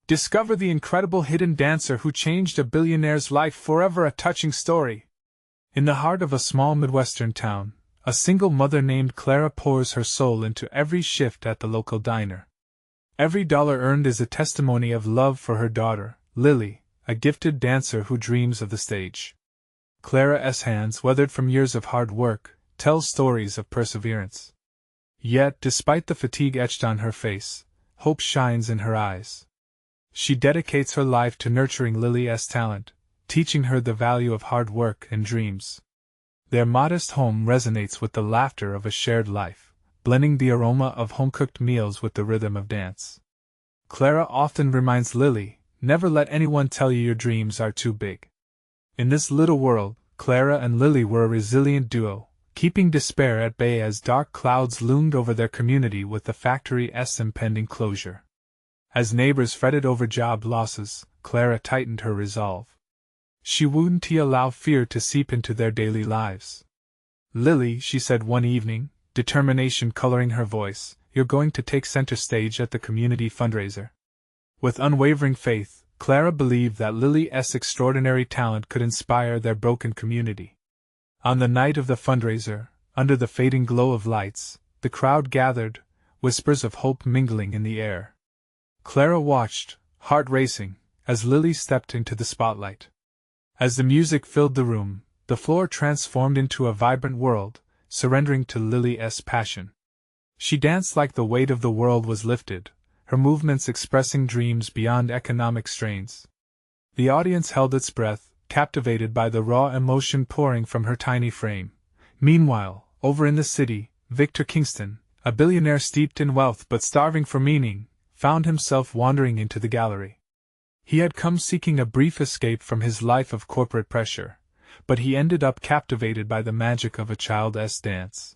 Discover the incredible hidden dancer who changed a billionaire's life forever. A touching story. In the heart of a small Midwestern town, a single mother named Clara pours her soul into every shift at the local diner. Every dollar earned is a testimony of love for her daughter, Lily, a gifted dancer who dreams of the stage. Clara's hands, weathered from years of hard work, tell stories of perseverance. Yet, despite the fatigue etched on her face, hope shines in her eyes. She dedicates her life to nurturing Lily's talent, teaching her the value of hard work and dreams. Their modest home resonates with the laughter of a shared life, blending the aroma of home-cooked meals with the rhythm of dance. Clara often reminds Lily, never let anyone tell you your dreams are too big. In this little world, Clara and Lily were a resilient duo, keeping despair at bay as dark clouds loomed over their community with the factory's impending closure. As neighbors fretted over job losses, Clara tightened her resolve. She wouldn't allow fear to seep into their daily lives. "Lily," she said one evening, determination coloring her voice, "you're going to take center stage at the community fundraiser." With unwavering faith, Clara believed that Lily's extraordinary talent could inspire their broken community. On the night of the fundraiser, under the fading glow of lights, the crowd gathered, whispers of hope mingling in the air. Clara watched, heart racing, as Lily stepped into the spotlight. As the music filled the room, the floor transformed into a vibrant world, surrendering to Lily's passion. She danced like the weight of the world was lifted, her movements expressing dreams beyond economic strains. The audience held its breath, captivated by the raw emotion pouring from her tiny frame. Meanwhile, over in the city, Victor Kingston, a billionaire steeped in wealth but starving for meaning, found himself wandering into the gallery. He had come seeking a brief escape from his life of corporate pressure, but he ended up captivated by the magic of a child's dance.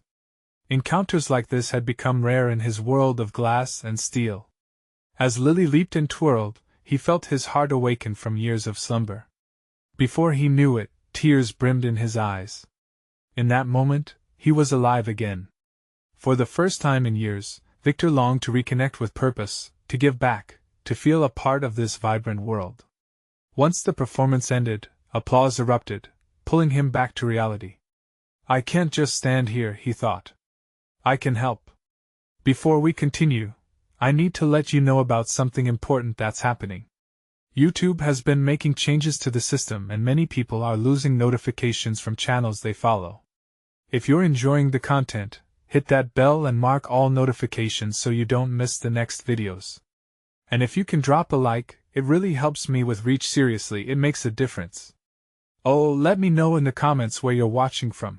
Encounters like this had become rare in his world of glass and steel. As Lily leaped and twirled, he felt his heart awaken from years of slumber. Before he knew it, tears brimmed in his eyes. In that moment, he was alive again. For the first time in years, Victor longed to reconnect with purpose, to give back, to feel a part of this vibrant world. Once the performance ended, applause erupted, pulling him back to reality. "I can't just stand here," he thought. "I can help." "Before we continue, I need to let you know about something important that's happening. YouTube has been making changes to the system and many people are losing notifications from channels they follow. If you're enjoying the content, hit that bell and mark all notifications so you don't miss the next videos. And if you can drop a like, it really helps me with reach. Seriously, it makes a difference. Oh, let me know in the comments where you're watching from.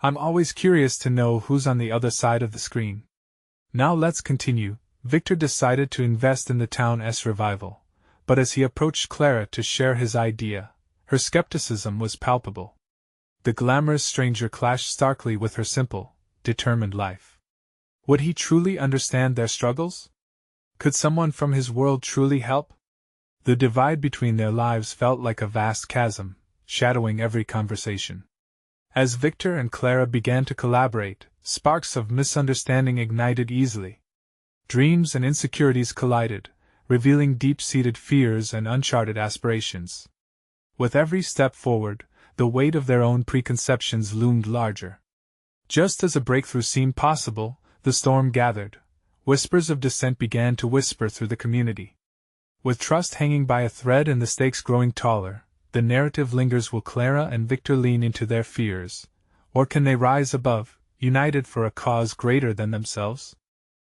I'm always curious to know who's on the other side of the screen. Now let's continue. Victor decided to invest in the town's revival, but as he approached Clara to share his idea, her skepticism was palpable. The glamorous stranger clashed starkly with her simple, determined life. Would he truly understand their struggles? Could someone from his world truly help? The divide between their lives felt like a vast chasm, shadowing every conversation. As Victor and Clara began to collaborate, sparks of misunderstanding ignited easily. Dreams and insecurities collided, revealing deep-seated fears and uncharted aspirations. With every step forward, the weight of their own preconceptions loomed larger. Just as a breakthrough seemed possible, the storm gathered. Whispers of dissent began to whisper through the community. With trust hanging by a thread and the stakes growing taller, the narrative lingers: will Clara and Victor lean into their fears, or can they rise above, united for a cause greater than themselves?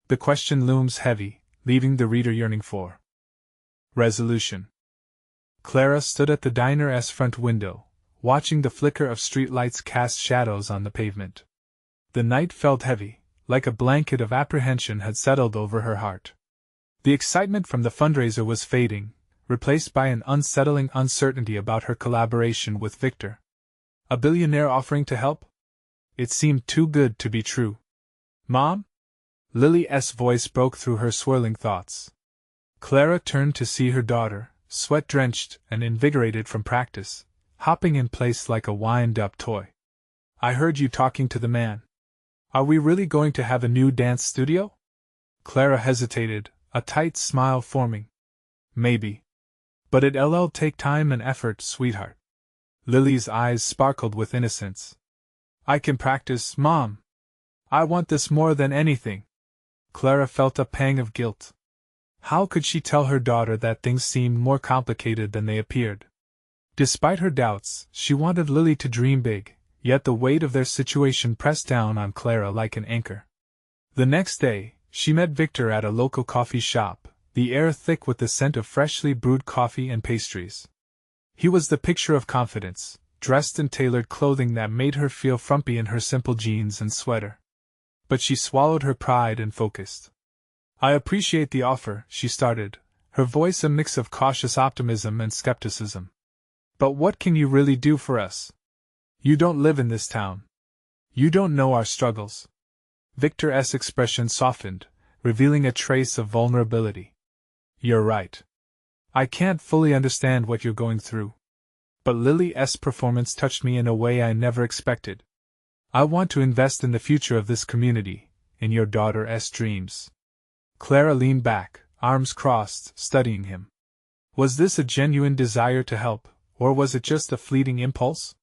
The question looms heavy, leaving the reader yearning for resolution. Clara stood at the diner's front window, watching the flicker of streetlights cast shadows on the pavement. The night felt heavy, like a blanket of apprehension had settled over her heart. The excitement from the fundraiser was fading, replaced by an unsettling uncertainty about her collaboration with Victor. A billionaire offering to help? It seemed too good to be true. "Mom?" Lily's voice broke through her swirling thoughts. Clara turned to see her daughter, sweat-drenched and invigorated from practice, hopping in place like a wind-up toy. "I heard you talking to the man. Are we really going to have a new dance studio?" Clara hesitated, a tight smile forming. Maybe. But it'll take time and effort, sweetheart. Lily's eyes sparkled with innocence. I can practice, Mom. I want this more than anything. Clara felt a pang of guilt. How could she tell her daughter that things seemed more complicated than they appeared? Despite her doubts, she wanted Lily to dream big, yet the weight of their situation pressed down on Clara like an anchor. The next day, she met Victor at a local coffee shop, the air thick with the scent of freshly brewed coffee and pastries. He was the picture of confidence, dressed in tailored clothing that made her feel frumpy in her simple jeans and sweater. But she swallowed her pride and focused. I appreciate the offer, she started, her voice a mix of cautious optimism and skepticism. But what can you really do for us? You don't live in this town. You don't know our struggles. Victor's expression softened, revealing a trace of vulnerability. You're right. I can't fully understand what you're going through. But Lily's performance touched me in a way I never expected. I want to invest in the future of this community, in your daughter's dreams. Clara leaned back, arms crossed, studying him. Was this a genuine desire to help, or was it just a fleeting impulse?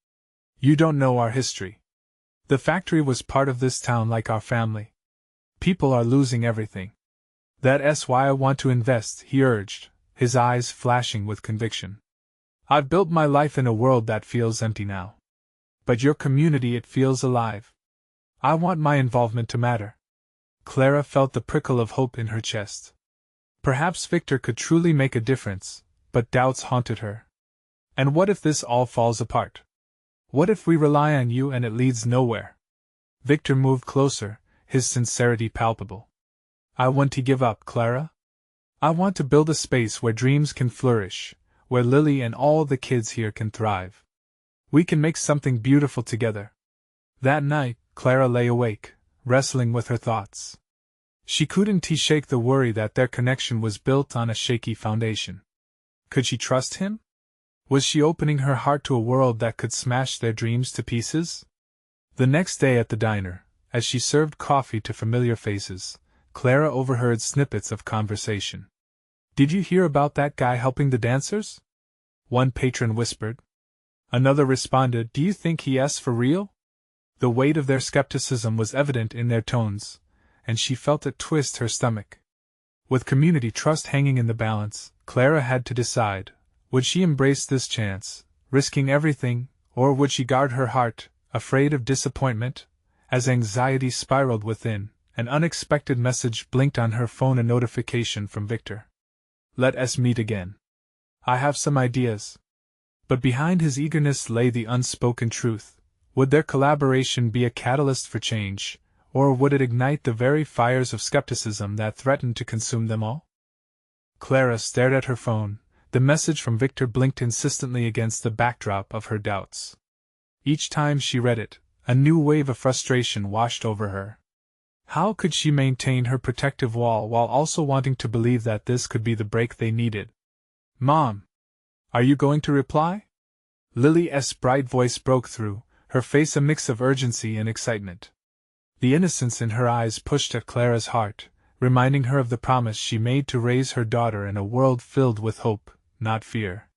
You don't know our history. The factory was part of this town like our family. People are losing everything. That's why I want to invest, he urged, his eyes flashing with conviction. I've built my life in a world that feels empty now. But your community, it feels alive. I want my involvement to matter. Clara felt the prickle of hope in her chest. Perhaps Victor could truly make a difference, but doubts haunted her. And what if this all falls apart? What if we rely on you and it leads nowhere? Victor moved closer, his sincerity palpable. I want to give up, Clara. I want to build a space where dreams can flourish, where Lily and all the kids here can thrive. We can make something beautiful together. That night, Clara lay awake, wrestling with her thoughts. She couldn't shake the worry that their connection was built on a shaky foundation. Could she trust him? Was she opening her heart to a world that could smash their dreams to pieces? The next day at the diner, as she served coffee to familiar faces, Clara overheard snippets of conversation. Did you hear about that guy helping the dancers? One patron whispered. Another responded, do you think he's for real? The weight of their skepticism was evident in their tones, and she felt it twist her stomach. With community trust hanging in the balance, Clara had to decide, would she embrace this chance, risking everything, or would she guard her heart, afraid of disappointment? As anxiety spiraled within, an unexpected message blinked on her phone, a notification from Victor. Let us meet again. I have some ideas. But behind his eagerness lay the unspoken truth. Would their collaboration be a catalyst for change, or would it ignite the very fires of skepticism that threatened to consume them all? Clara stared at her phone. The message from Victor blinked insistently against the backdrop of her doubts. Each time she read it, a new wave of frustration washed over her. How could she maintain her protective wall while also wanting to believe that this could be the break they needed? Mom! Are you going to reply? Lily's bright voice broke through, her face a mix of urgency and excitement. The innocence in her eyes pushed at Clara's heart, reminding her of the promise she made to raise her daughter in a world filled with hope, not fear.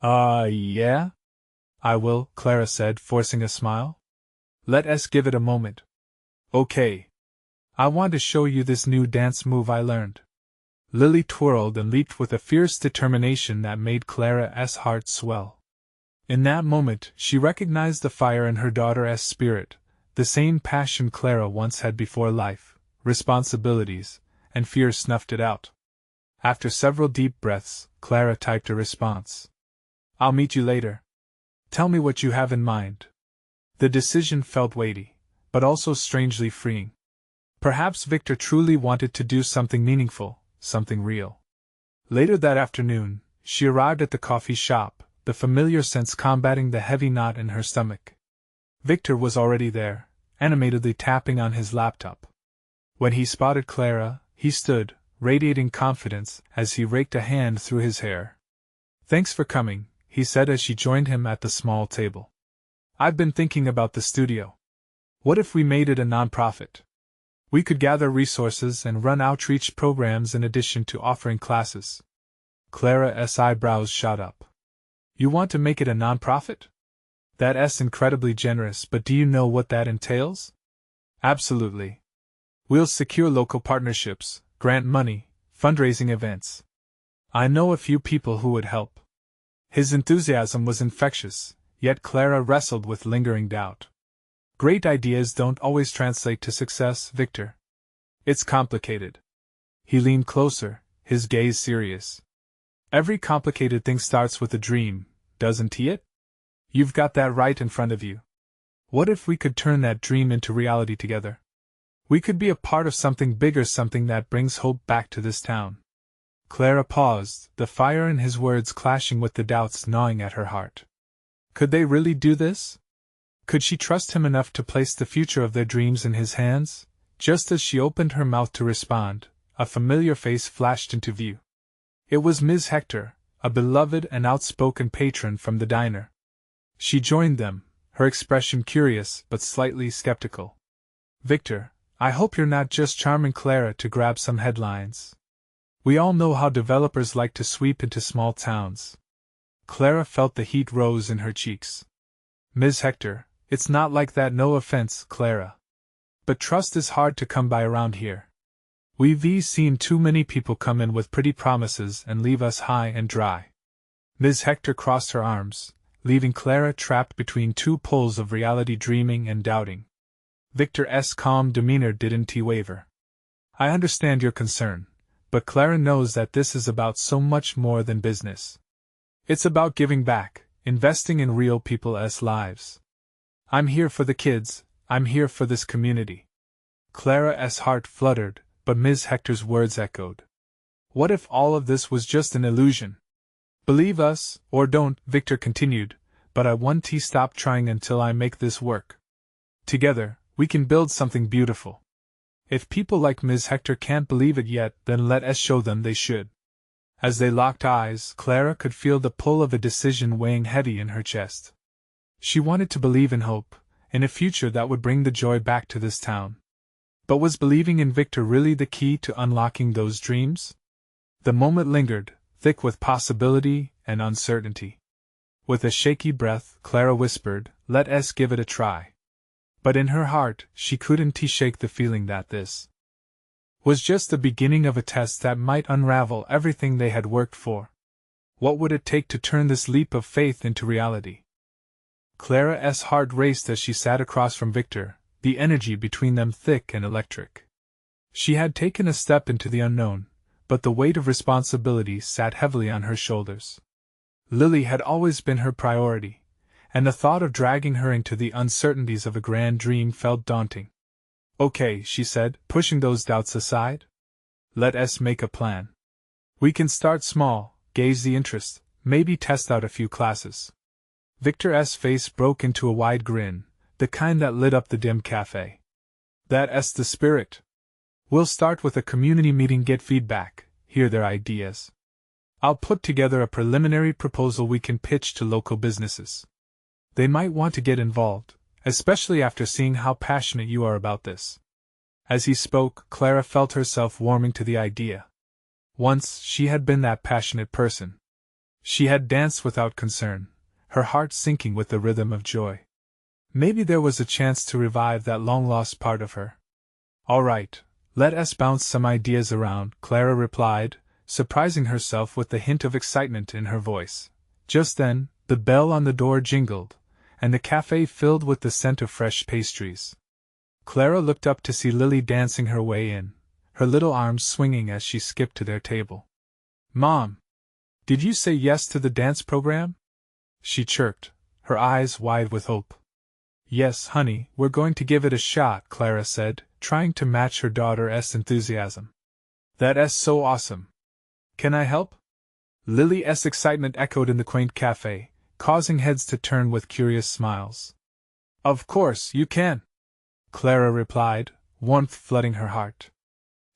Yeah? I will, Clara said, forcing a smile. Let us give it a moment. Okay. I want to show you this new dance move I learned. Lily twirled and leaped with a fierce determination that made Clara's heart swell. In that moment, she recognized the fire in her daughter's spirit, the same passion Clara once had before life, responsibilities, and fear snuffed it out. After several deep breaths, Clara typed a response. I'll meet you later. Tell me what you have in mind. The decision felt weighty, but also strangely freeing. Perhaps Victor truly wanted to do something meaningful, something real. Later that afternoon, she arrived at the coffee shop, the familiar sense combating the heavy knot in her stomach. Victor was already there, animatedly tapping on his laptop. When he spotted Clara, he stood, radiating confidence, as he raked a hand through his hair. Thanks for coming, he said as she joined him at the small table. I've been thinking about the studio. What if we made it a nonprofit? We could gather resources and run outreach programs in addition to offering classes. Clara's eyebrows shot up. You want to make it a non-profit? That's incredibly generous, but do you know what that entails? Absolutely. We'll secure local partnerships, grant money, fundraising events. I know a few people who would help. His enthusiasm was infectious, yet Clara wrestled with lingering doubt. Great ideas don't always translate to success, Victor. It's complicated. He leaned closer, his gaze serious. Every complicated thing starts with a dream, doesn't it? You've got that right in front of you. What if we could turn that dream into reality together? We could be a part of something bigger, something that brings hope back to this town. Clara paused, the fire in his words clashing with the doubts gnawing at her heart. Could they really do this? Could she trust him enough to place the future of their dreams in his hands? Just as she opened her mouth to respond, a familiar face flashed into view. It was Ms. Hector, a beloved and outspoken patron from the diner. She joined them, her expression curious but slightly skeptical. Victor, I hope you're not just charming Clara to grab some headlines. We all know how developers like to sweep into small towns. Clara felt the heat rose in her cheeks. Ms. Hector, it's not like that, no offense, Clara. But trust is hard to come by around here. We've seen too many people come in with pretty promises and leave us high and dry. Ms. Hector crossed her arms, leaving Clara trapped between two poles of reality dreaming and doubting. Victor's calm demeanor didn't waver. I understand your concern, but Clara knows that this is about so much more than business. It's about giving back, investing in real people's lives. I'm here for the kids, I'm here for this community. Clara's heart fluttered, but Ms. Hector's words echoed. What if all of this was just an illusion? Believe us, or don't, Victor continued, but I won't stop trying until I make this work. Together, we can build something beautiful. If people like Ms. Hector can't believe it yet, then let us show them they should. As they locked eyes, Clara could feel the pull of a decision weighing heavy in her chest. She wanted to believe in hope, in a future that would bring the joy back to this town. But was believing in Victor really the key to unlocking those dreams? The moment lingered, thick with possibility and uncertainty. With a shaky breath, Clara whispered, "Let us give it a try." But in her heart, she couldn't shake the feeling that this was just the beginning of a test that might unravel everything they had worked for. What would it take to turn this leap of faith into reality? Clara's heart raced as she sat across from Victor, the energy between them thick and electric. She had taken a step into the unknown, but the weight of responsibility sat heavily on her shoulders. Lily had always been her priority, and the thought of dragging her into the uncertainties of a grand dream felt daunting. Okay, she said, pushing those doubts aside. Let us make a plan. We can start small, gauge the interest, maybe test out a few classes. Victor's face broke into a wide grin, the kind that lit up the dim cafe. That's the spirit. We'll start with a community meeting, get feedback, hear their ideas. I'll put together a preliminary proposal we can pitch to local businesses. They might want to get involved, especially after seeing how passionate you are about this. As he spoke, Clara felt herself warming to the idea. Once, she had been that passionate person. She had danced without concern, her heart sinking with the rhythm of joy. Maybe there was a chance to revive that long-lost part of her. All right, let us bounce some ideas around, Clara replied, surprising herself with the hint of excitement in her voice. Just then, the bell on the door jingled, and the cafe filled with the scent of fresh pastries. Clara looked up to see Lily dancing her way in, her little arms swinging as she skipped to their table. "Mom! Did you say yes to the dance program?" she chirped, her eyes wide with hope. "Yes, honey, we're going to give it a shot," Clara said, trying to match her daughter's enthusiasm. "That's so awesome! Can I help?" Lily's excitement echoed in the quaint cafe, causing heads to turn with curious smiles. "Of course, you can," Clara replied, warmth flooding her heart.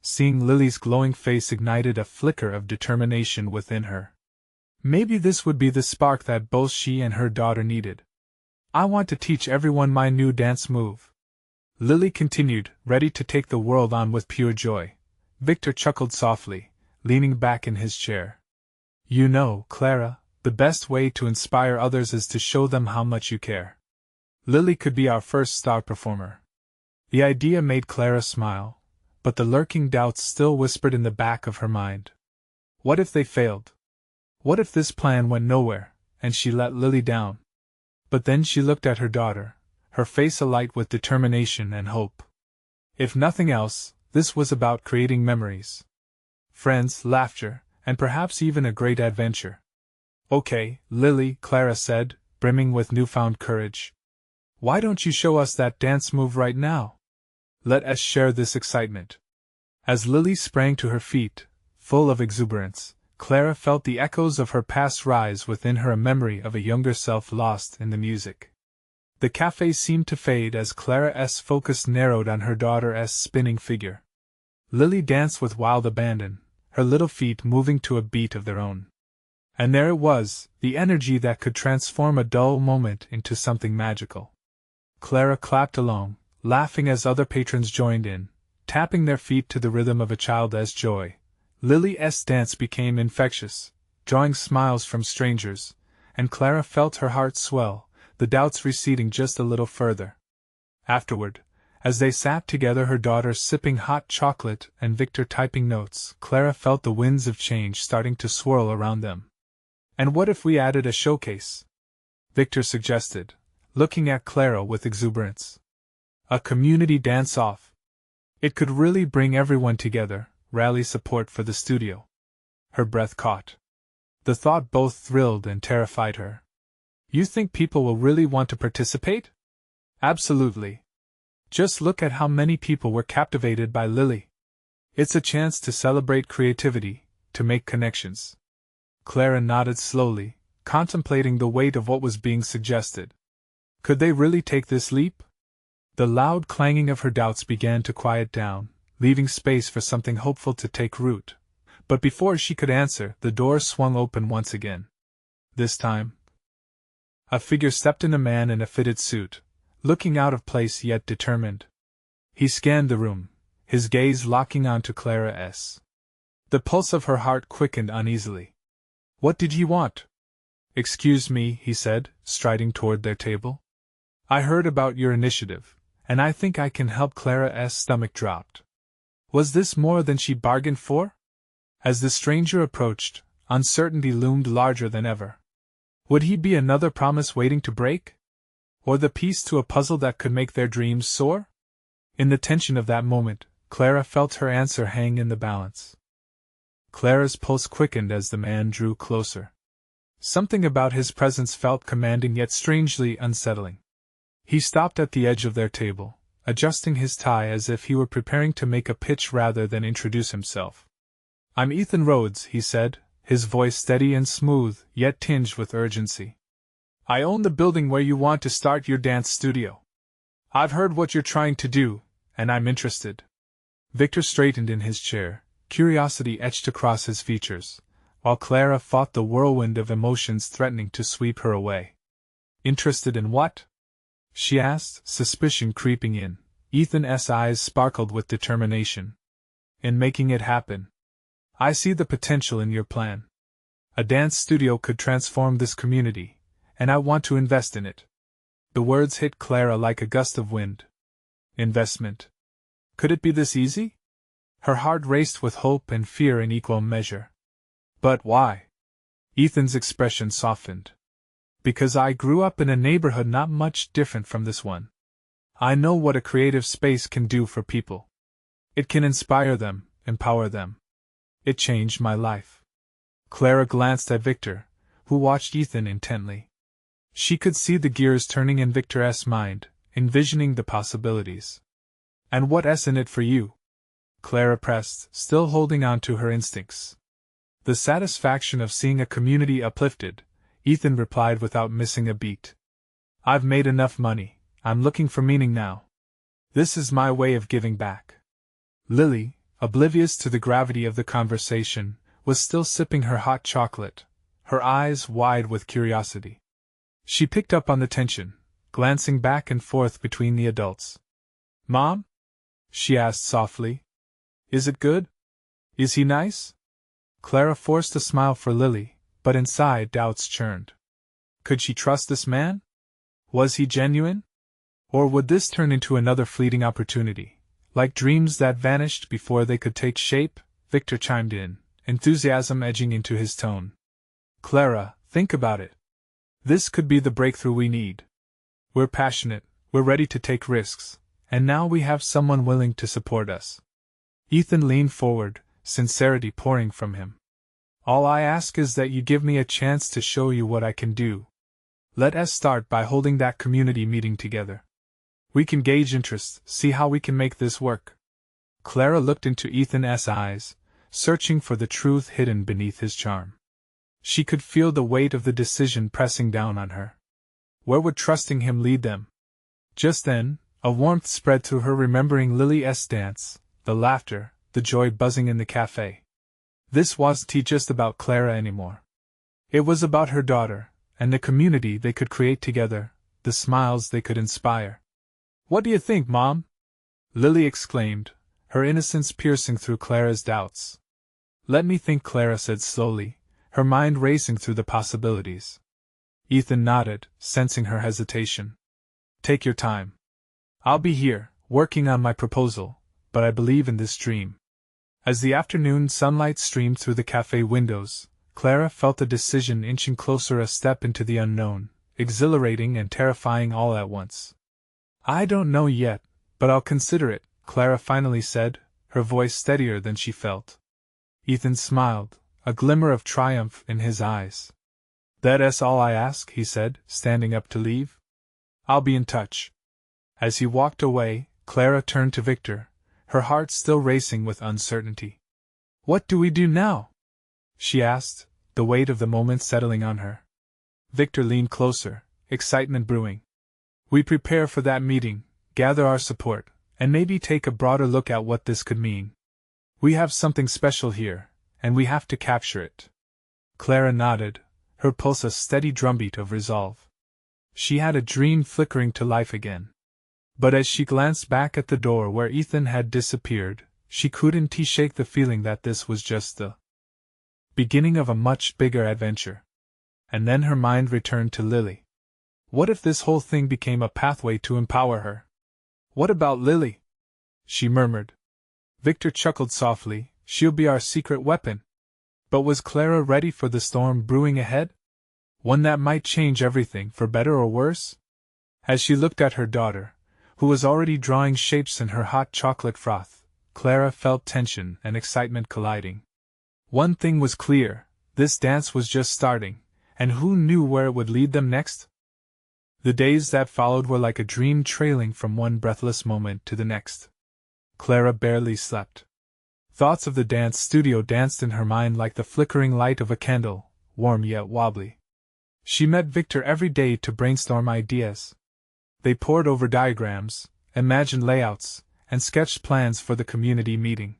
Seeing Lily's glowing face ignited a flicker of determination within her. Maybe this would be the spark that both she and her daughter needed. "I want to teach everyone my new dance move," Lily continued, ready to take the world on with pure joy. Victor chuckled softly, leaning back in his chair. You know, Clara, the best way to inspire others is to show them how much you care. Lily could be our first star performer. The idea made Clara smile, but the lurking doubts still whispered in the back of her mind. What if they failed? What if this plan went nowhere, and she let Lily down? But then she looked at her daughter, her face alight with determination and hope. If nothing else, this was about creating memories. Friends, laughter, and perhaps even a great adventure. Okay, Lily, Clara said, brimming with newfound courage. Why don't you show us that dance move right now? Let us share this excitement. As Lily sprang to her feet, full of exuberance, Clara felt the echoes of her past rise within her, a memory of a younger self lost in the music. The cafe seemed to fade as Clara's focus narrowed on her daughter's spinning figure. Lily danced with wild abandon, her little feet moving to a beat of their own. And there it was, the energy that could transform a dull moment into something magical. Clara clapped along, laughing as other patrons joined in, tapping their feet to the rhythm of a child's joy. Lily's dance became infectious, drawing smiles from strangers, and Clara felt her heart swell, the doubts receding just a little further. Afterward, as they sat together, her daughter sipping hot chocolate and Victor typing notes, Clara felt the winds of change starting to swirl around them. And what if we added a showcase? Victor suggested, looking at Clara with exuberance. A community dance-off. It could really bring everyone together, rally support for the studio. Her breath caught. The thought both thrilled and terrified her. You think people will really want to participate? Absolutely. Just look at how many people were captivated by Lily. It's a chance to celebrate creativity, to make connections. Clara nodded slowly, contemplating the weight of what was being suggested. Could they really take this leap? The loud clanging of her doubts began to quiet down, leaving space for something hopeful to take root. But before she could answer, the door swung open once again. This time, a figure stepped in, a man in a fitted suit, looking out of place yet determined. He scanned the room, his gaze locking onto Clara's. The pulse of her heart quickened uneasily. What did he want? Excuse me, he said, striding toward their table. I heard about your initiative, and I think I can help. Clara's stomach dropped. Was this more than she bargained for? As the stranger approached, uncertainty loomed larger than ever. Would he be another promise waiting to break? Or the piece to a puzzle that could make their dreams soar? In the tension of that moment, Clara felt her answer hang in the balance. Clara's pulse quickened as the man drew closer. Something about his presence felt commanding yet strangely unsettling. He stopped at the edge of their table, adjusting his tie as if he were preparing to make a pitch rather than introduce himself. I'm Ethan Rhodes, he said, his voice steady and smooth, yet tinged with urgency. I own the building where you want to start your dance studio. I've heard what you're trying to do, and I'm interested. Victor straightened in his chair, curiosity etched across his features, while Clara fought the whirlwind of emotions threatening to sweep her away. Interested in what? She asked, suspicion creeping in. Ethan's eyes sparkled with determination. In making it happen. I see the potential in your plan. A dance studio could transform this community, and I want to invest in it. The words hit Clara like a gust of wind. Investment. Could it be this easy? Her heart raced with hope and fear in equal measure. But why? Ethan's expression softened. Because I grew up in a neighborhood not much different from this one. I know what a creative space can do for people. It can inspire them, empower them. It changed my life. Clara glanced at Victor, who watched Ethan intently. She could see the gears turning in Victor's mind, envisioning the possibilities. And what's in it for you? Clara pressed, still holding on to her instincts. The satisfaction of seeing a community uplifted, Ethan replied without missing a beat. I've made enough money, I'm looking for meaning now. This is my way of giving back. Lily, oblivious to the gravity of the conversation, was still sipping her hot chocolate, her eyes wide with curiosity. She picked up on the tension, glancing back and forth between the adults. Mom? She asked softly. Is it good? Is he nice? Clara forced a smile for Lily, but inside doubts churned. Could she trust this man? Was he genuine? Or would this turn into another fleeting opportunity? Like dreams that vanished before they could take shape, Victor chimed in, enthusiasm edging into his tone. Clara, think about it. This could be the breakthrough we need. We're passionate, we're ready to take risks, and now we have someone willing to support us. Ethan leaned forward, sincerity pouring from him. All I ask is that you give me a chance to show you what I can do. Let us start by holding that community meeting together. We can gauge interest, see how we can make this work. Clara looked into Ethan's eyes, searching for the truth hidden beneath his charm. She could feel the weight of the decision pressing down on her. Where would trusting him lead them? Just then, a warmth spread through her, remembering Lily's dance, the laughter, the joy buzzing in the cafe. This wasn't just about Clara anymore. It was about her daughter, and the community they could create together, the smiles they could inspire. What do you think, Mom? Lily exclaimed, her innocence piercing through Clara's doubts. Let me think, Clara said slowly, her mind racing through the possibilities. Ethan nodded, sensing her hesitation. Take your time. I'll be here, working on my proposal, but I believe in this dream. As the afternoon sunlight streamed through the cafe windows, Clara felt the decision inching closer, a step into the unknown, exhilarating and terrifying all at once. I don't know yet, but I'll consider it, Clara finally said, her voice steadier than she felt. Ethan smiled, a glimmer of triumph in his eyes. That's all I ask, he said, standing up to leave. I'll be in touch. As he walked away, Clara turned to Victor, her heart still racing with uncertainty. What do we do now? She asked, the weight of the moment settling on her. Victor leaned closer, excitement brewing. We prepare for that meeting, gather our support, and maybe take a broader look at what this could mean. We have something special here, and we have to capture it. Clara nodded, her pulse a steady drumbeat of resolve. She had a dream flickering to life again. But as she glanced back at the door where Ethan had disappeared, she couldn't shake the feeling that this was just the beginning of a much bigger adventure. And then her mind returned to Lily. What if this whole thing became a pathway to empower her? What about Lily? She murmured. Victor chuckled softly, she'll be our secret weapon. But was Clara ready for the storm brewing ahead? One that might change everything for better or worse? As she looked at her daughter, who was already drawing shapes in her hot chocolate froth, Clara felt tension and excitement colliding. One thing was clear, this dance was just starting, and who knew where it would lead them next? The days that followed were like a dream trailing from one breathless moment to the next. Clara barely slept. Thoughts of the dance studio danced in her mind like the flickering light of a candle, warm yet wobbly. She met Victor every day to brainstorm ideas. They pored over diagrams, imagined layouts, and sketched plans for the community meeting.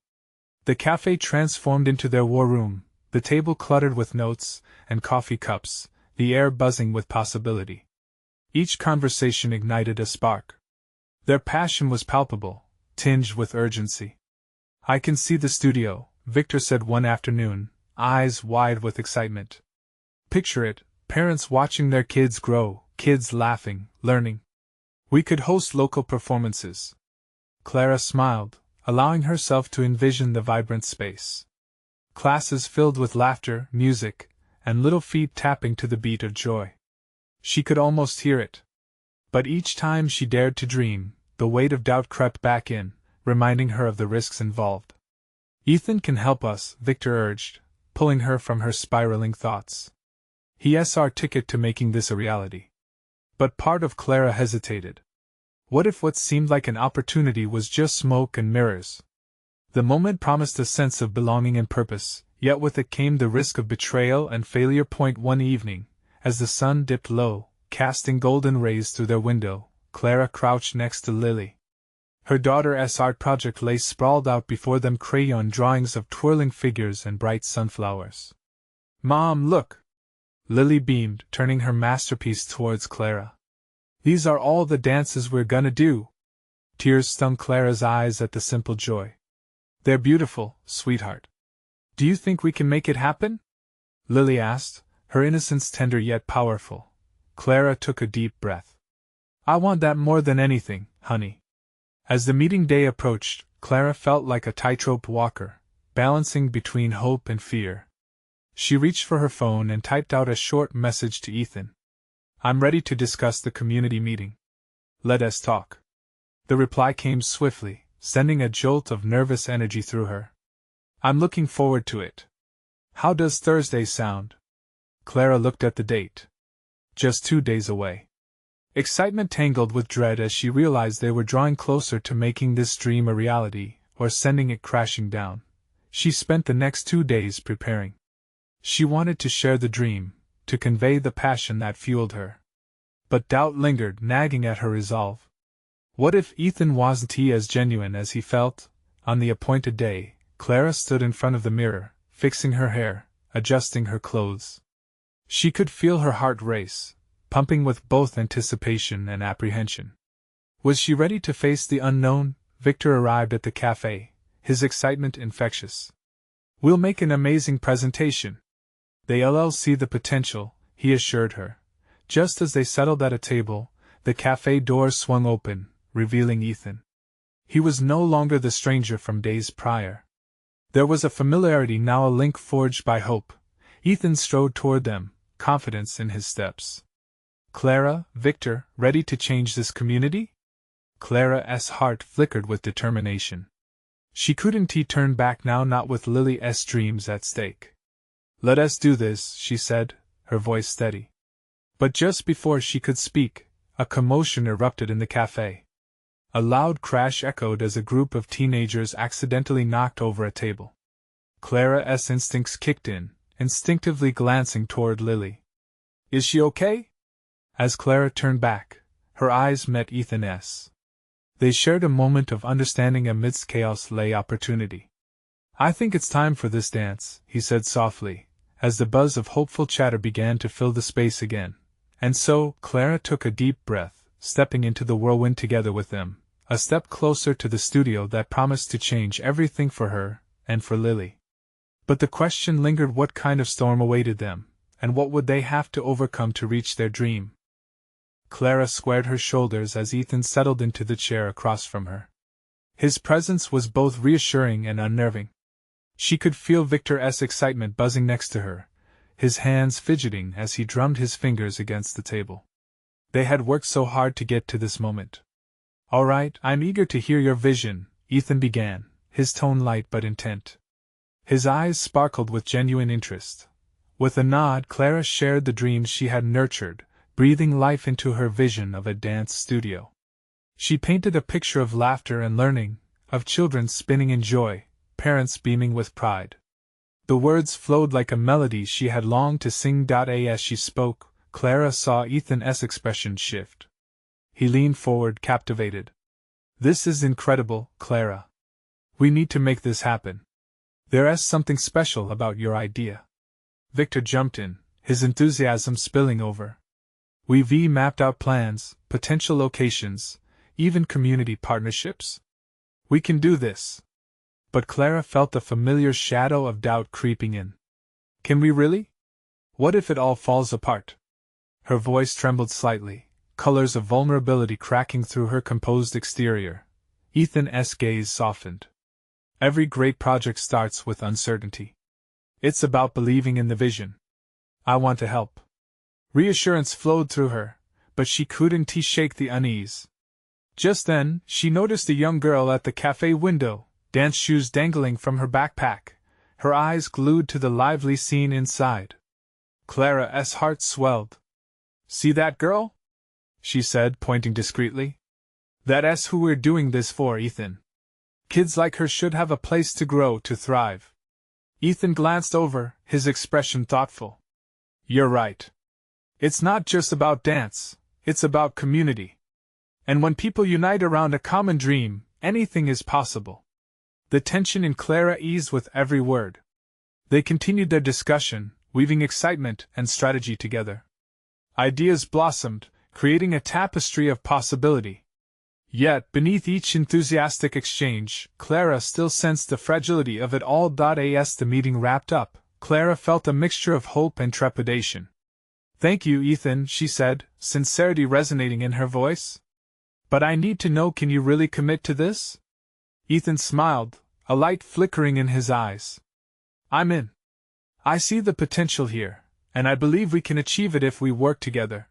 The cafe transformed into their war room, the table cluttered with notes and coffee cups, the air buzzing with possibility. Each conversation ignited a spark. Their passion was palpable, tinged with urgency. I can see the studio, Victor said one afternoon, eyes wide with excitement. Picture it, parents watching their kids grow, kids laughing, learning. We could host local performances. Clara smiled, allowing herself to envision the vibrant space. Classes filled with laughter, music, and little feet tapping to the beat of joy. She could almost hear it. But each time she dared to dream, the weight of doubt crept back in, reminding her of the risks involved. Ethan can help us, Victor urged, pulling her from her spiraling thoughts. He's our ticket to making this a reality. But part of Clara hesitated. What if what seemed like an opportunity was just smoke and mirrors? The moment promised a sense of belonging and purpose, yet with it came the risk of betrayal and failure. One evening, as the sun dipped low, casting golden rays through their window, Clara crouched next to Lily. Her daughter's art project lay sprawled out before them, crayon drawings of twirling figures and bright sunflowers. Mom, look! Lily beamed, turning her masterpiece towards Clara. These are all the dances we're gonna do. Tears stung Clara's eyes at the simple joy. They're beautiful, sweetheart. Do you think we can make it happen? Lily asked, her innocence tender yet powerful. Clara took a deep breath. I want that more than anything, honey. As the meeting day approached, Clara felt like a tightrope walker, balancing between hope and fear. She reached for her phone and typed out a short message to Ethan. I'm ready to discuss the community meeting. Let us talk. The reply came swiftly, sending a jolt of nervous energy through her. I'm looking forward to it. How does Thursday sound? Clara looked at the date. Just 2 days away. Excitement tangled with dread as she realized they were drawing closer to making this dream a reality, or sending it crashing down. She spent the next 2 days preparing. She wanted to share the dream, to convey the passion that fueled her. But doubt lingered, nagging at her resolve. What if Ethan wasn't as genuine as he felt? On the appointed day, Clara stood in front of the mirror, fixing her hair, adjusting her clothes. She could feel her heart race, pumping with both anticipation and apprehension. Was she ready to face the unknown? Victor arrived at the cafe, his excitement infectious. We'll make an amazing presentation. They'll see the potential, he assured her. Just as they settled at a table, the cafe door swung open, revealing Ethan. He was no longer the stranger from days prior. There was a familiarity, now a link forged by hope. Ethan strode toward them, confidence in his steps. Clara, Victor, ready to change this community? Clara's heart flickered with determination. She couldn't turn back now, not with Lily's dreams at stake. Let us do this, she said, her voice steady. But just before she could speak, a commotion erupted in the cafe. A loud crash echoed as a group of teenagers accidentally knocked over a table. Clara's instincts kicked in, instinctively glancing toward Lily. Is she okay? As Clara turned back, her eyes met Ethan's. They shared a moment of understanding. Amidst chaos lay opportunity. I think it's time for this dance, he said softly, as the buzz of hopeful chatter began to fill the space again. And so, Clara took a deep breath, stepping into the whirlwind together with them, a step closer to the studio that promised to change everything for her, and for Lily. But the question lingered: what kind of storm awaited them, and what would they have to overcome to reach their dream? Clara squared her shoulders as Ethan settled into the chair across from her. His presence was both reassuring and unnerving. She could feel Victor's excitement buzzing next to her, his hands fidgeting as he drummed his fingers against the table. They had worked so hard to get to this moment. All right, I'm eager to hear your vision, Ethan began, his tone light but intent. His eyes sparkled with genuine interest. With a nod, Clara shared the dreams she had nurtured, breathing life into her vision of a dance studio. She painted a picture of laughter and learning, of children spinning in joy, parents beaming with pride. The words flowed like a melody she had longed to sing. As she spoke, Clara saw Ethan's expression shift. He leaned forward, captivated. This is incredible, Clara. We need to make this happen. There's something special about your idea. Victor jumped in, his enthusiasm spilling over. We've mapped out plans, potential locations, even community partnerships. We can do this. But Clara felt the familiar shadow of doubt creeping in. Can we really? What if it all falls apart? Her voice trembled slightly, colors of vulnerability cracking through her composed exterior. Ethan's gaze softened. Every great project starts with uncertainty. It's about believing in the vision. I want to help. Reassurance flowed through her, but she couldn't shake the unease. Just then, she noticed a young girl at the cafe window, dance shoes dangling from her backpack, her eyes glued to the lively scene inside. Clara's heart swelled. See that girl? She said, pointing discreetly. That's who we're doing this for, Ethan. Kids like her should have a place to grow, to thrive. Ethan glanced over, his expression thoughtful. You're right. It's not just about dance, it's about community. And when people unite around a common dream, anything is possible. The tension in Clara eased with every word. They continued their discussion, weaving excitement and strategy together. Ideas blossomed, creating a tapestry of possibility. Yet, beneath each enthusiastic exchange, Clara still sensed the fragility of it all. As the meeting wrapped up, Clara felt a mixture of hope and trepidation. "Thank you, Ethan," she said, sincerity resonating in her voice. "But I need to know, can you really commit to this?" Ethan smiled, a light flickering in his eyes. "I'm in. I see the potential here, and I believe we can achieve it if we work together."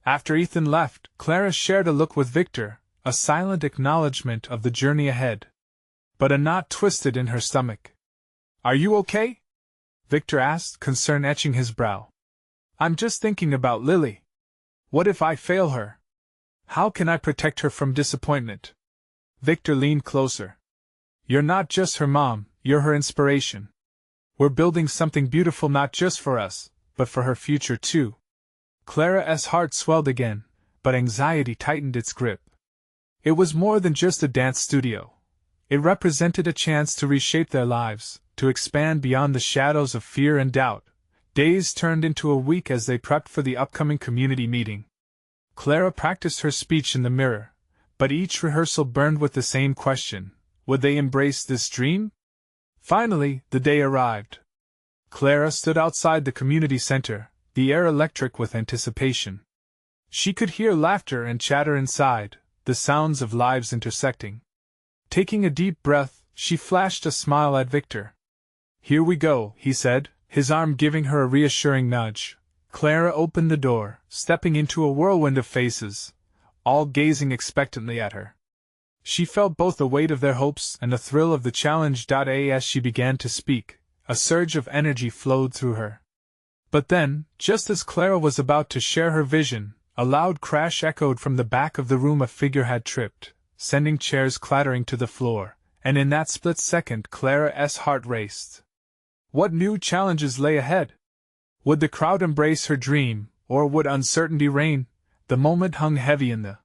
After Ethan left, Clara shared a look with Victor, a silent acknowledgement of the journey ahead. But a knot twisted in her stomach. "Are you okay?" Victor asked, concern etching his brow. "I'm just thinking about Lily. What if I fail her? How can I protect her from disappointment?" Victor leaned closer. "You're not just her mom, you're her inspiration. We're building something beautiful not just for us, but for her future too." Clara's heart swelled again, but anxiety tightened its grip. It was more than just a dance studio. It represented a chance to reshape their lives, to expand beyond the shadows of fear and doubt. Days turned into a week as they prepped for the upcoming community meeting. Clara practiced her speech in the mirror, but each rehearsal burned with the same question: would they embrace this dream? Finally, the day arrived. Clara stood outside the community center, the air electric with anticipation. She could hear laughter and chatter inside, the sounds of lives intersecting. Taking a deep breath, she flashed a smile at Victor. "Here we go," he said, his arm giving her a reassuring nudge. Clara opened the door, stepping into a whirlwind of faces, all gazing expectantly at her. She felt both the weight of their hopes and the thrill of the challenge. As she began to speak, a surge of energy flowed through her. But then, just as Clara was about to share her vision, a loud crash echoed from the back of the room. A figure had tripped, sending chairs clattering to the floor, and in that split second Clara's heart raced. What new challenges lay ahead? Would the crowd embrace her dream, or would uncertainty reign? The moment hung heavy in the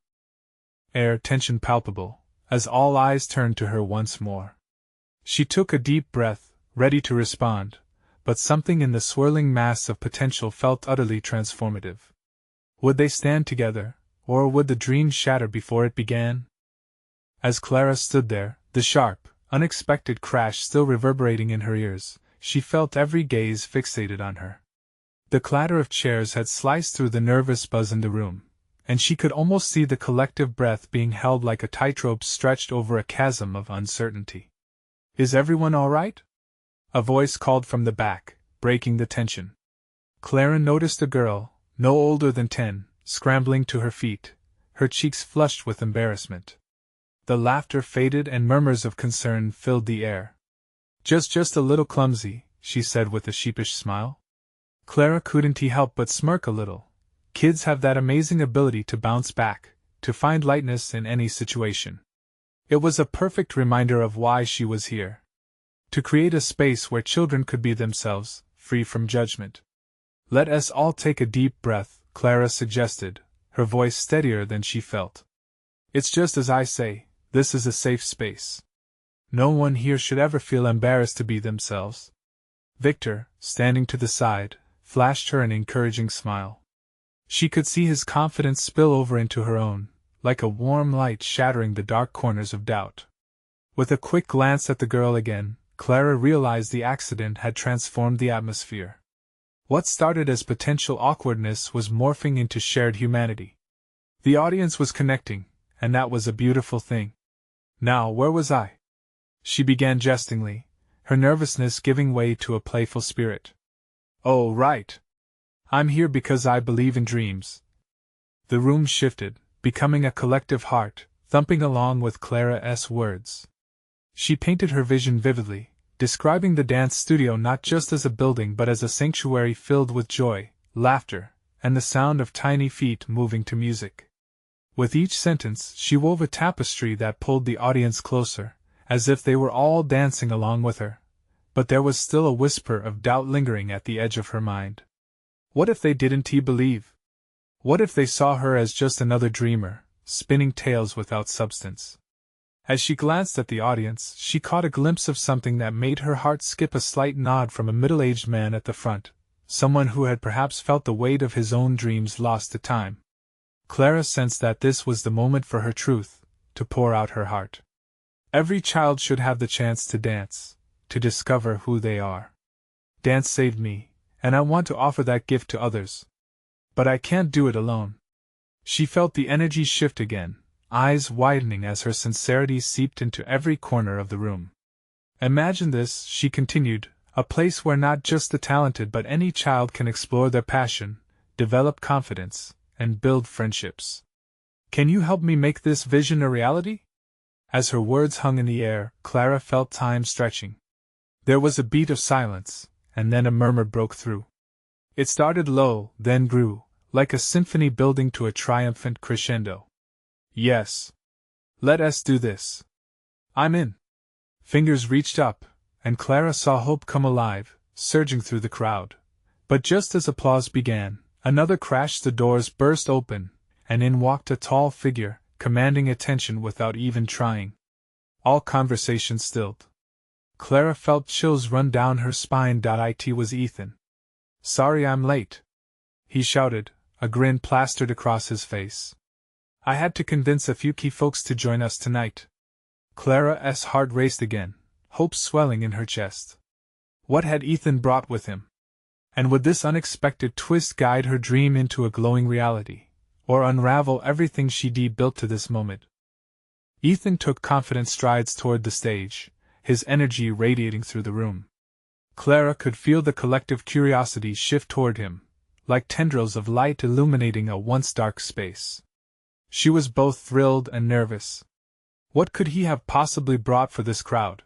air, tension palpable, as all eyes turned to her once more. She took a deep breath, ready to respond, but something in the swirling mass of potential felt utterly transformative. Would they stand together, or would the dream shatter before it began? As Clara stood there, the sharp, unexpected crash still reverberating in her ears, she felt every gaze fixated on her. The clatter of chairs had sliced through the nervous buzz in the room, and she could almost see the collective breath being held like a tightrope stretched over a chasm of uncertainty. "Is everyone all right?" a voice called from the back, breaking the tension. Clara noticed a girl, no older than 10, scrambling to her feet, her cheeks flushed with embarrassment. The laughter faded and murmurs of concern filled the air. Just a little clumsy," she said with a sheepish smile. Clara couldn't help but smirk a little. Kids have that amazing ability to bounce back, to find lightness in any situation. It was a perfect reminder of why she was here. To create a space where children could be themselves, free from judgment. "Let us all take a deep breath," Clara suggested, her voice steadier than she felt. "It's just as I say, this is a safe space. No one here should ever feel embarrassed to be themselves." Victor, standing to the side, flashed her an encouraging smile. She could see his confidence spill over into her own, like a warm light shattering the dark corners of doubt. With a quick glance at the girl again, Clara realized the accident had transformed the atmosphere. What started as potential awkwardness was morphing into shared humanity. The audience was connecting, and that was a beautiful thing. "Now, where was I?" she began jestingly, her nervousness giving way to a playful spirit. "Oh, right. I'm here because I believe in dreams." The room shifted, becoming a collective heart, thumping along with Clara's words. She painted her vision vividly, describing the dance studio not just as a building but as a sanctuary filled with joy, laughter, and the sound of tiny feet moving to music. With each sentence, she wove a tapestry that pulled the audience closer, as if they were all dancing along with her. But there was still a whisper of doubt lingering at the edge of her mind. What if they didn't believe? What if they saw her as just another dreamer, spinning tales without substance? As she glanced at the audience, she caught a glimpse of something that made her heart skip. A slight nod from a middle-aged man at the front, someone who had perhaps felt the weight of his own dreams lost to time. Clara sensed that this was the moment for her truth, to pour out her heart. Every child should have the chance to dance, to discover who they are. Dance saved me, and I want to offer that gift to others. But I can't do it alone. She felt the energy shift again, eyes widening as her sincerity seeped into every corner of the room. Imagine this, she continued, a place where not just the talented but any child can explore their passion, develop confidence, and build friendships. Can you help me make this vision a reality? As her words hung in the air, Clara felt time stretching. There was a beat of silence, and then a murmur broke through. It started low, then grew, like a symphony building to a triumphant crescendo. Yes. Let us do this. I'm in. Fingers reached up, and Clara saw hope come alive, surging through the crowd. But just as applause began, another crash, the doors burst open, and in walked a tall figure, commanding attention without even trying. All conversation stilled. Clara felt chills run down her spine. It was Ethan. Sorry I'm late, he shouted, a grin plastered across his face. I had to convince a few key folks to join us tonight. Clara's heart raced again, hope swelling in her chest. What had Ethan brought with him? And would this unexpected twist guide her dream into a glowing reality, or unravel everything she'd built to this moment? Ethan took confident strides toward the stage, his energy radiating through the room. Clara could feel the collective curiosity shift toward him, like tendrils of light illuminating a once dark space. She was both thrilled and nervous. What could he have possibly brought for this crowd?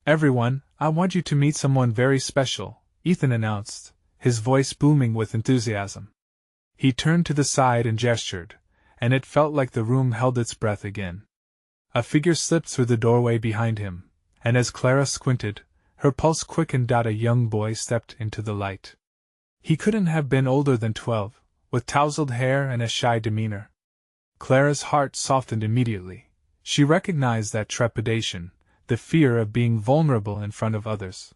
Everyone, I want you to meet someone very special, Ethan announced, his voice booming with enthusiasm. He turned to the side and gestured, and it felt like the room held its breath again. A figure slipped through the doorway behind him, and as Clara squinted, her pulse quickened. A young boy stepped into the light. He couldn't have been older than 12, with tousled hair and a shy demeanor. Clara's heart softened immediately. She recognized that trepidation, the fear of being vulnerable in front of others.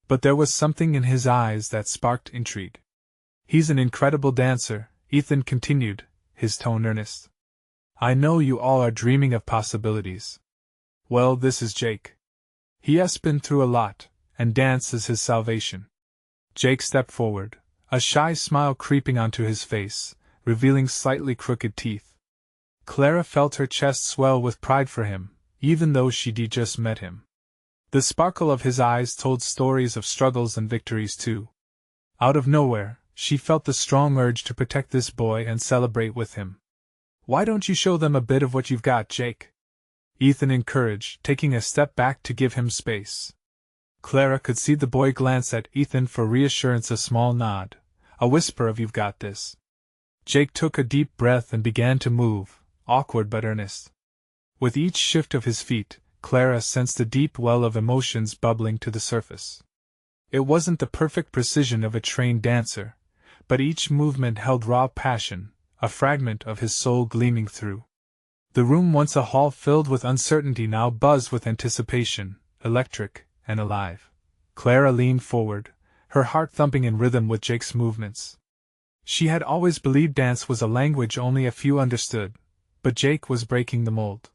But there was something in his eyes that sparked intrigue. He's an incredible dancer, Ethan continued, his tone earnest. I know you all are dreaming of possibilities. Well, this is Jake. He has been through a lot, and dance is his salvation. Jake stepped forward, a shy smile creeping onto his face, revealing slightly crooked teeth. Clara felt her chest swell with pride for him, even though she'd just met him. The sparkle of his eyes told stories of struggles and victories too. Out of nowhere, she felt the strong urge to protect this boy and celebrate with him. Why don't you show them a bit of what you've got, Jake? Ethan encouraged, taking a step back to give him space. Clara could see the boy glance at Ethan for reassurance, a small nod, a whisper of "You've got this." Jake took a deep breath and began to move, awkward but earnest. With each shift of his feet, Clara sensed a deep well of emotions bubbling to the surface. It wasn't the perfect precision of a trained dancer, but each movement held raw passion, a fragment of his soul gleaming through. The room, once a hall filled with uncertainty, now buzzed with anticipation, electric and alive. Clara leaned forward, her heart thumping in rhythm with Jake's movements. She had always believed dance was a language only a few understood, but Jake was breaking the mold.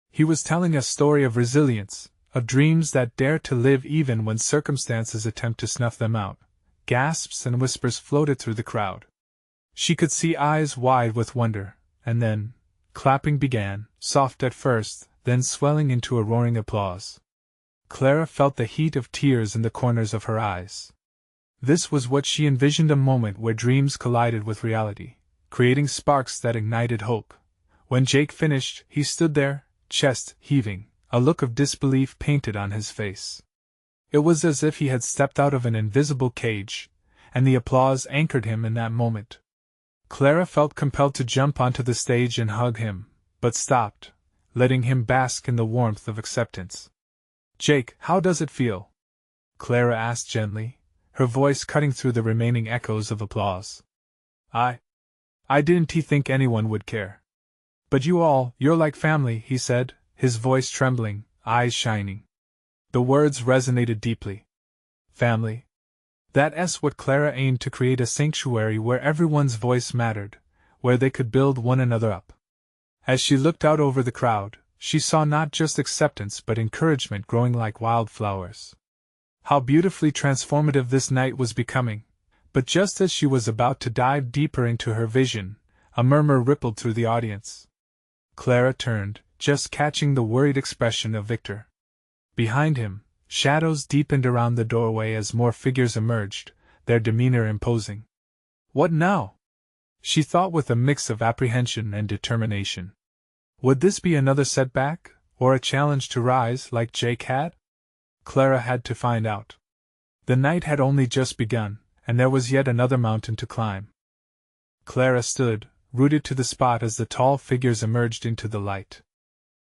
He was telling a story of resilience, of dreams that dare to live even when circumstances attempt to snuff them out. Gasps and whispers floated through the crowd. She could see eyes wide with wonder, and then, clapping began, soft at first, then swelling into a roaring applause. Clara felt the heat of tears in the corners of her eyes. This was what she envisioned, a moment where dreams collided with reality, creating sparks that ignited hope. When Jake finished, he stood there, chest heaving, a look of disbelief painted on his face. It was as if he had stepped out of an invisible cage, and the applause anchored him in that moment. Clara felt compelled to jump onto the stage and hug him, but stopped, letting him bask in the warmth of acceptance. Jake, how does it feel? Clara asked gently, her voice cutting through the remaining echoes of applause. I didn't think anyone would care. But you're like family, he said, his voice trembling, eyes shining. The words resonated deeply. Family. That's what Clara aimed to create, a sanctuary where everyone's voice mattered, where they could build one another up. As she looked out over the crowd, she saw not just acceptance but encouragement growing like wildflowers. How beautifully transformative this night was becoming. But just as she was about to dive deeper into her vision, a murmur rippled through the audience. Clara turned, just catching the worried expression of Victor. Behind him, shadows deepened around the doorway as more figures emerged, their demeanor imposing. What now? She thought with a mix of apprehension and determination. Would this be another setback, or a challenge to rise like Jake had? Clara had to find out. The night had only just begun, and there was yet another mountain to climb. Clara stood, rooted to the spot as the tall figures emerged into the light.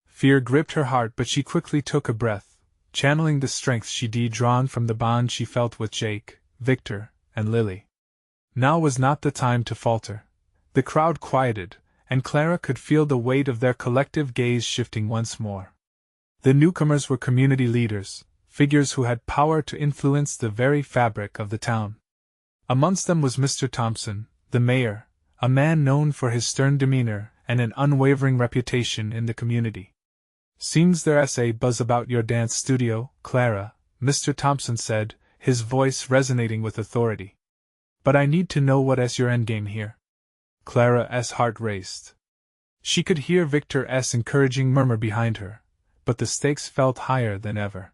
Fear gripped her heart, but she quickly took a breath, channeling the strength she'd drawn from the bond she felt with Jake, Victor, and Lily. Now was not the time to falter. The crowd quieted, and Clara could feel the weight of their collective gaze shifting once more. The newcomers were community leaders, figures who had power to influence the very fabric of the town. Amongst them was Mr. Thompson, the mayor, a man known for his stern demeanor and an unwavering reputation in the community. "Seems there's a buzz about your dance studio, Clara," Mr. Thompson said, his voice resonating with authority. "But I need to know what's your endgame here." Clara's heart raced. She could hear Victor's encouraging murmur behind her, but the stakes felt higher than ever.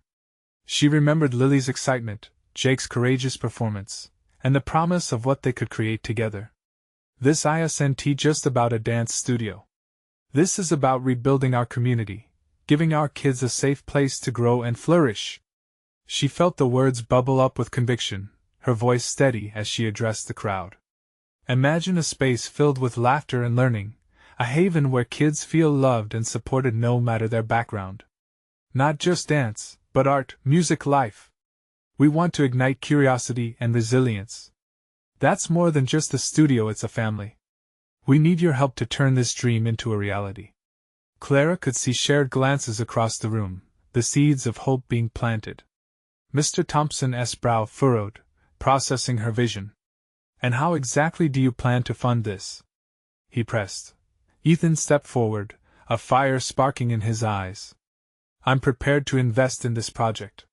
She remembered Lily's excitement, Jake's courageous performance, and the promise of what they could create together. This isn't just about a dance studio. This is about rebuilding our community, giving our kids a safe place to grow and flourish. She felt the words bubble up with conviction, her voice steady as she addressed the crowd. Imagine a space filled with laughter and learning, a haven where kids feel loved and supported no matter their background. Not just dance, but art, music, life. We want to ignite curiosity and resilience. That's more than just a studio, it's a family. We need your help to turn this dream into a reality. Clara could see shared glances across the room, the seeds of hope being planted. Mr. Thompson's brow furrowed, processing her vision. "And how exactly do you plan to fund this?" he pressed. Ethan stepped forward, a fire sparking in his eyes. "I'm prepared to invest in this project.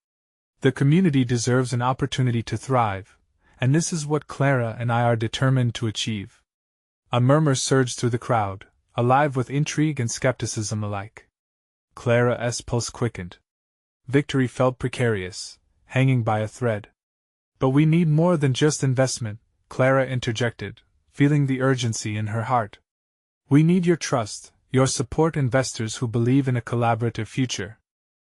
The community deserves an opportunity to thrive, and this is what Clara and I are determined to achieve." A murmur surged through the crowd, alive with intrigue and skepticism alike. Clara's pulse quickened. Victory felt precarious, hanging by a thread. "But we need more than just investment," Clara interjected, feeling the urgency in her heart. "We need your trust, your support, investors who believe in a collaborative future."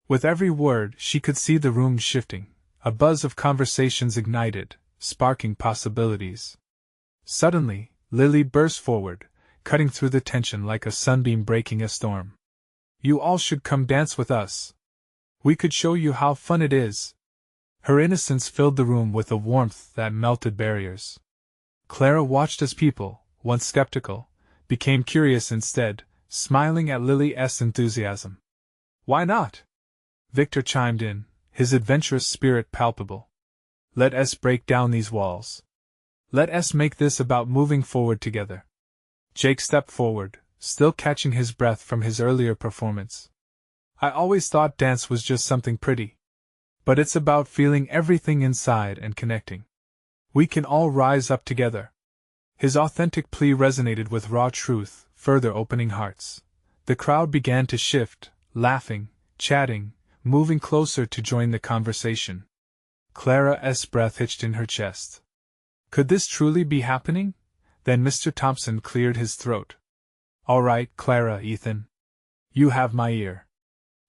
With every word, she could see the room shifting, a buzz of conversations ignited, sparking possibilities. Suddenly, Lily burst forward, cutting through the tension like a sunbeam breaking a storm. "You all should come dance with us. We could show you how fun it is." Her innocence filled the room with a warmth that melted barriers. Clara watched as people, once skeptical, became curious instead, smiling at Lily's enthusiasm. "Why not?" Victor chimed in, his adventurous spirit palpable. "Let us break down these walls. Let us make this about moving forward together." Jake stepped forward, still catching his breath from his earlier performance. "I always thought dance was just something pretty. But it's about feeling everything inside and connecting. We can all rise up together." His authentic plea resonated with raw truth, further opening hearts. The crowd began to shift, laughing, chatting, moving closer to join the conversation. Clara's breath hitched in her chest. Could this truly be happening? Then Mr. Thompson cleared his throat. "All right, Clara, Ethan. You have my ear.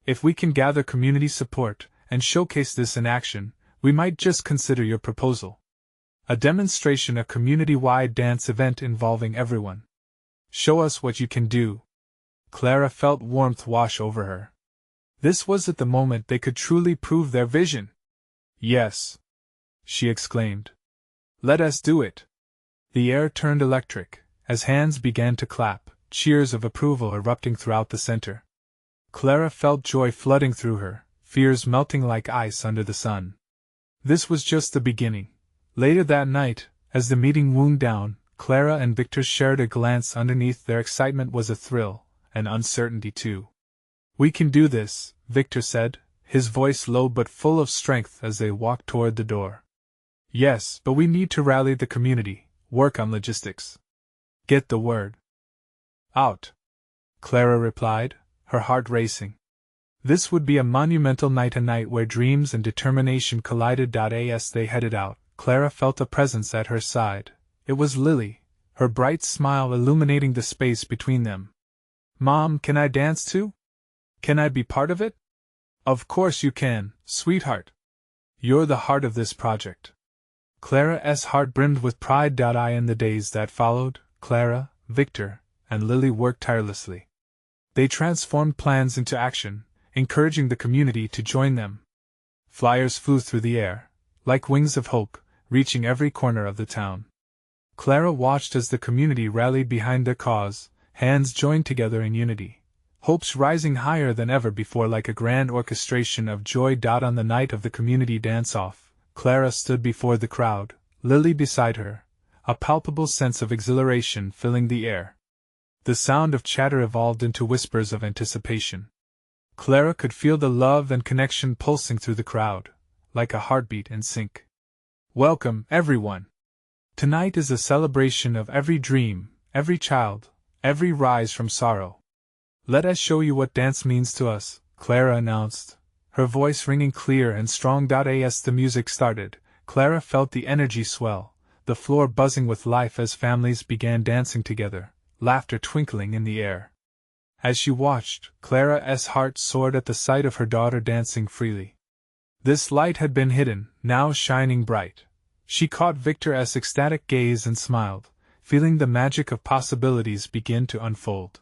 If we can gather community support and showcase this in action, we might just consider your proposal. A demonstration, a community-wide dance event involving everyone. Show us what you can do." Clara felt warmth wash over her. This was at the moment they could truly prove their vision. "Yes!" she exclaimed. "Let us do it." The air turned electric, as hands began to clap, cheers of approval erupting throughout the center. Clara felt joy flooding through her, fears melting like ice under the sun. This was just the beginning. Later that night, as the meeting wound down, Clara and Victor shared a glance. Underneath their excitement was a thrill, and uncertainty too. "We can do this," Victor said, his voice low but full of strength as they walked toward the door. Yes, but we need to rally the community, work on logistics. Get the word out, Clara replied, her heart racing. This would be a monumental night, a night where dreams and determination collided. As they headed out, Clara felt a presence at her side. It was Lily, her bright smile illuminating the space between them. Mom, can I dance too? Can I be part of it? Of course you can, sweetheart. You're the heart of this project. Clara's heart brimmed with pride. In the days that followed, Clara, Victor, and Lily worked tirelessly. They transformed plans into action, encouraging the community to join them. Flyers flew through the air, like wings of hope, reaching every corner of the town. Clara watched as the community rallied behind their cause, hands joined together in unity, hopes rising higher than ever before like a grand orchestration of joy. On the night of the community dance-off, Clara stood before the crowd, Lily beside her, a palpable sense of exhilaration filling the air. The sound of chatter evolved into whispers of anticipation. Clara could feel the love and connection pulsing through the crowd, like a heartbeat in sync. Welcome, everyone! Tonight is a celebration of every dream, every child, every rise from sorrow. Let us show you what dance means to us, Clara announced, her voice ringing clear and strong. As the music started, Clara felt the energy swell, the floor buzzing with life as families began dancing together, laughter twinkling in the air. As she watched, Clara's heart soared at the sight of her daughter dancing freely. This light had been hidden, now shining bright. She caught Victor's ecstatic gaze and smiled, feeling the magic of possibilities begin to unfold.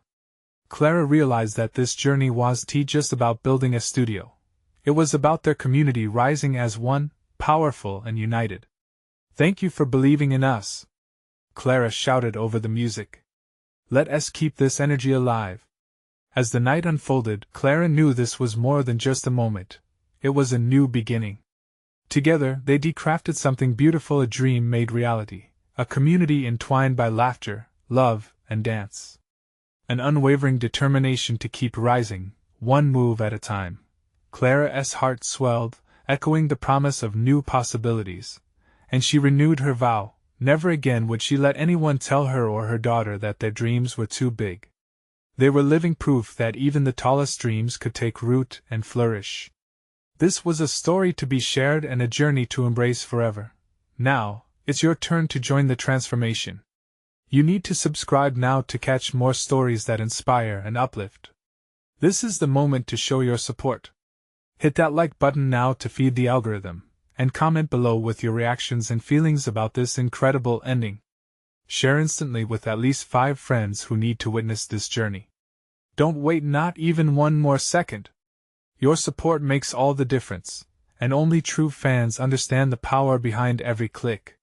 Clara realized that this journey wasn't just about building a studio. It was about their community rising as one, powerful and united. Thank you for believing in us, Clara shouted over the music. Let us keep this energy alive. As the night unfolded, Clara knew this was more than just a moment. It was a new beginning. Together, they decrafted something beautiful, a dream made reality, a community entwined by laughter, love, and dance. An unwavering determination to keep rising, one move at a time. Clara's heart swelled, echoing the promise of new possibilities, and she renewed her vow: never again would she let anyone tell her or her daughter that their dreams were too big. They were living proof that even the tallest dreams could take root and flourish. This was a story to be shared and a journey to embrace forever. Now, it's your turn to join the transformation. You need to subscribe now to catch more stories that inspire and uplift. This is the moment to show your support. Hit that like button now to feed the algorithm, and comment below with your reactions and feelings about this incredible ending. Share instantly with at least 5 friends who need to witness this journey. Don't wait not even one more second. Your support makes all the difference, and only true fans understand the power behind every click.